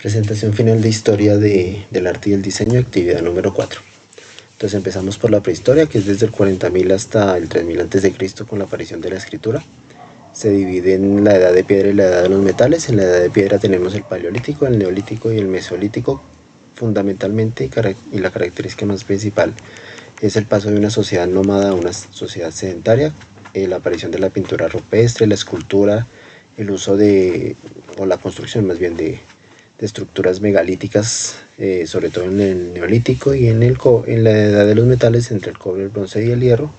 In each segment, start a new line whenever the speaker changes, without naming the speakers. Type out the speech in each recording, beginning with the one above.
Presentación final de historia del arte y el diseño, actividad número 4. Entonces empezamos por la prehistoria, que es desde el 40.000 hasta el 3000 a.C. con la aparición de la escritura. Se divide en la edad de piedra y la edad de los metales. En la edad de piedra tenemos el paleolítico, el neolítico y el mesolítico. Fundamentalmente, y la característica más principal es el paso de una sociedad nómada a una sociedad sedentaria, la aparición de la pintura rupestre, la escultura, el uso o la construcción más bien de estructuras megalíticas, sobre todo en el neolítico y en la edad de los metales, entre el cobre, el bronce y el hierro,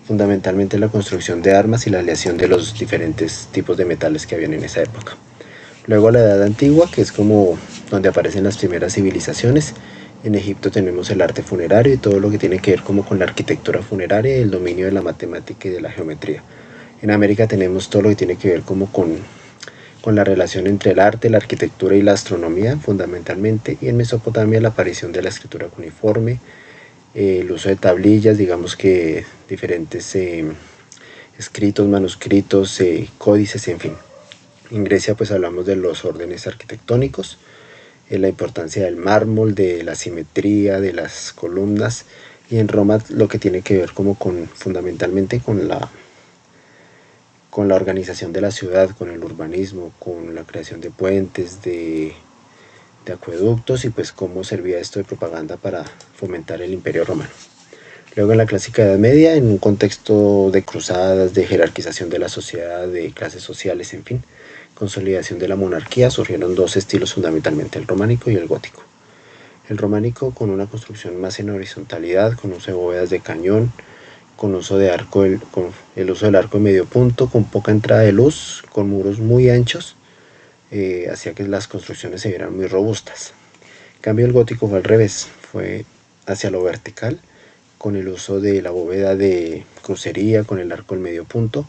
fundamentalmente la construcción de armas y la aleación de los diferentes tipos de metales que habían en esa época. Luego la edad antigua, que es como donde aparecen las primeras civilizaciones. En Egipto tenemos el arte funerario y todo lo que tiene que ver como con la arquitectura funeraria y el dominio de la matemática y de la geometría. En América tenemos todo lo que tiene que ver como con la relación entre el arte, la arquitectura y la astronomía, fundamentalmente. Y en Mesopotamia la aparición de la escritura cuneiforme, el uso de tablillas, digamos que diferentes escritos, manuscritos, códices, en fin. En Grecia pues hablamos de los órdenes arquitectónicos, la importancia del mármol, de la simetría, de las columnas, y en Roma lo que tiene que ver como fundamentalmente con la organización de la ciudad, con el urbanismo, con la creación de puentes, de acueductos, y pues cómo servía esto de propaganda para fomentar el Imperio Romano. Luego en la clásica Edad Media, en un contexto de cruzadas, de jerarquización de la sociedad, de clases sociales, en fin, consolidación de la monarquía, surgieron dos estilos fundamentalmente, el románico y el gótico. El románico con una construcción más en horizontalidad, con uso de bóvedas de cañón, con uso de arco, con el uso del arco de medio punto, con poca entrada de luz, con muros muy anchos, hacía que las construcciones se vieran muy robustas. En cambio el gótico fue al revés, fue hacia lo vertical, con el uso de la bóveda de crucería, con el arco del medio punto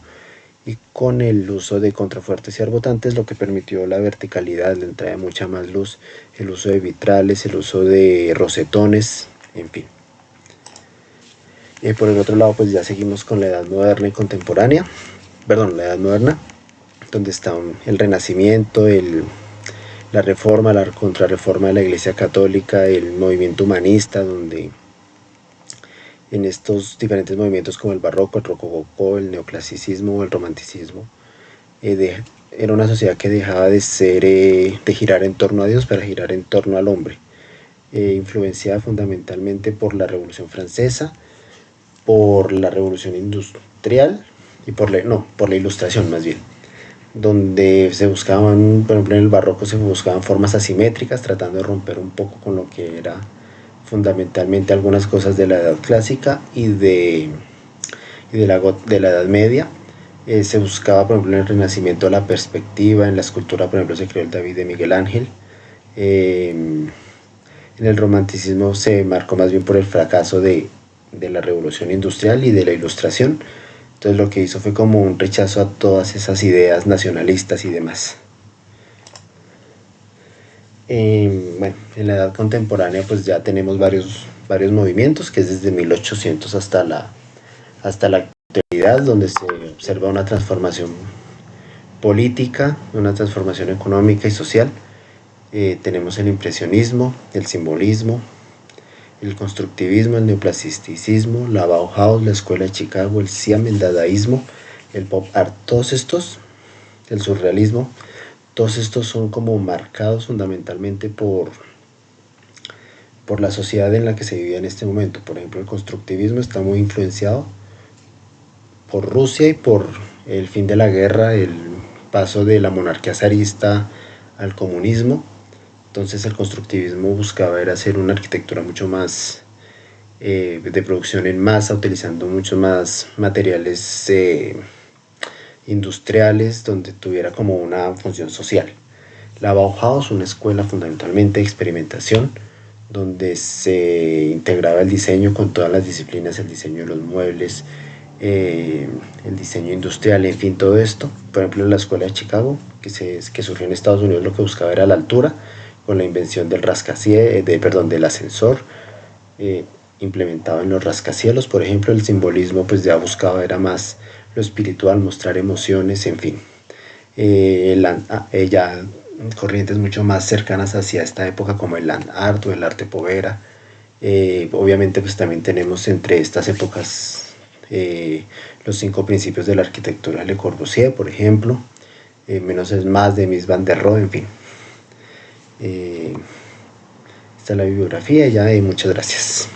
y con el uso de contrafuertes y arbotantes, lo que permitió la verticalidad, la entrada de mucha más luz, el uso de vitrales, el uso de rosetones, en fin. Por el otro lado pues ya seguimos con la edad moderna y contemporánea, la edad moderna, donde está el renacimiento, la reforma, la contrarreforma de la Iglesia Católica, el movimiento humanista, donde en estos diferentes movimientos como el barroco, el rococó, el neoclasicismo, el romanticismo, era una sociedad que dejaba de girar en torno a Dios para girar en torno al hombre, influenciada fundamentalmente por la Revolución Francesa, por la Revolución Industrial y por la Ilustración más bien, donde se buscaban, por ejemplo en el barroco se buscaban formas asimétricas, tratando de romper un poco con lo que era fundamentalmente algunas cosas de la edad clásica y de la edad media. Se buscaba, por ejemplo, en el Renacimiento la perspectiva, en la escultura, por ejemplo, se creó el David de Miguel Ángel. En el romanticismo se marcó más bien por el fracaso de la revolución industrial y de la ilustración. Entonces lo que hizo fue como un rechazo a todas esas ideas nacionalistas y demás. En la edad contemporánea pues ya tenemos varios movimientos, que es desde 1800 hasta la actualidad, donde se observa una transformación política, una transformación económica y social. Tenemos el impresionismo, el simbolismo, el constructivismo, el neoplasticismo, la Bauhaus, la Escuela de Chicago, el Siam, el dadaísmo, el pop art, todos estos, el surrealismo, todos estos son como marcados fundamentalmente por la sociedad en la que se vivía en este momento. Por ejemplo, el constructivismo está muy influenciado por Rusia y por el fin de la guerra, el paso de la monarquía zarista al comunismo. Entonces el constructivismo buscaba era hacer una arquitectura mucho más de producción en masa, utilizando mucho más materiales industriales, donde tuviera como una función social. La Bauhaus, una escuela fundamentalmente de experimentación, donde se integraba el diseño con todas las disciplinas, el diseño de los muebles, el diseño industrial, en fin, todo esto. Por ejemplo, en la Escuela de Chicago, que surgió en Estados Unidos, lo que buscaba era la altura, con la invención del del ascensor, implementado en los rascacielos. Por ejemplo, el simbolismo pues ya buscaba era más lo espiritual, mostrar emociones, en fin. Ya corrientes mucho más cercanas hacia esta época como el land art o el arte povera. Obviamente pues también tenemos entre estas épocas los 5 principios de la arquitectura de Le Corbusier, por ejemplo, menos es más de Mies van der Rohe, en fin. Esta es la bibliografía ya y muchas gracias.